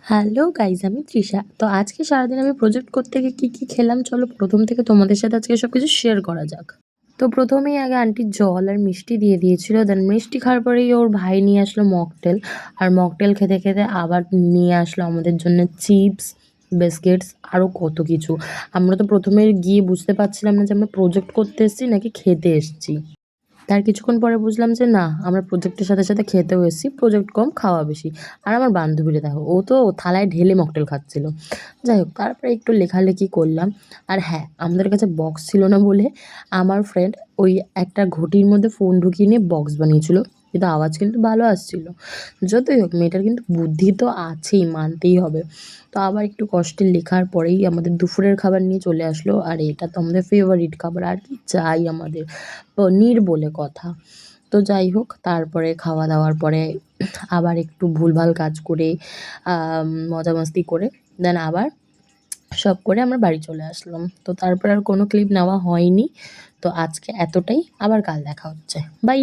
Hello guys, আমি তৃষা। তো আজকে সারাদিন আমি প্রজেক্ট করতে গিয়ে কী খেলাম চলো প্রথম থেকে তোমাদের সাথে আজকে সব কিছু শেয়ার করা যাক। তো প্রথমেই আগে আন্টি জল আর মিষ্টি দিয়ে দিয়েছিল, দেন মিষ্টি খাওয়ার পরেই ওর ভাই নিয়ে আসলো মকটেল। আর মকটেল খেতে খেতে আবার নিয়ে আসলো আমাদের জন্য চিপস, বিস্কিটস, আরও কত কিছু। আমরা তো প্রথমে গিয়ে বুঝতে পারছিলাম না যে আমরা প্রজেক্ট করতে এসেছি নাকি খেতে এসেছি। তার কিছুক্ষণ পরে বুঝলাম যে না, আমরা প্রজেক্টের সাথে সাথে খেতেও এসেছি, প্রজেক্ট কম খাওয়া বেশি। আর আমার বান্ধবীরা দেখো, ও তো থালায় ঢেলে মকটেল খাচ্ছিল। যাই হোক, তারপরে একটু লেখালেখি করলাম। আর হ্যাঁ, আমাদের কাছে বক্স ছিল না বলে আমার ফ্রেন্ড ওই একটা ঘটির মধ্যে ফোন ঢুকিয়ে নিয়ে বক্স বানিয়েছিল, কিন্তু আওয়াজ কিন্তু ভালো আসছিল। যতই হোক, মেয়েটার কিন্তু বুদ্ধি তো আছেই, মানতেই হবে। তো আবার একটু কষ্টে লেখার পরেই আমাদের দুপুরের খাবার নিয়ে চলে আসলো। আর এটা তো আমাদের ফেভারিট খাবার, আর কি চাই আমাদের, পনির বলে কথা। তো যাই হোক, তারপরে খাওয়া দাওয়ার পরে আবার একটু ভুলভাল কাজ করে মজা মাস্তি করে দেন আবার সব করে আমরা বাড়ি চলে আসলাম। তো তারপর আর কোনো ক্লিপ নেওয়া হয়নি। তো আজকে এতটাই, আবার কাল দেখা হচ্ছে, বাই।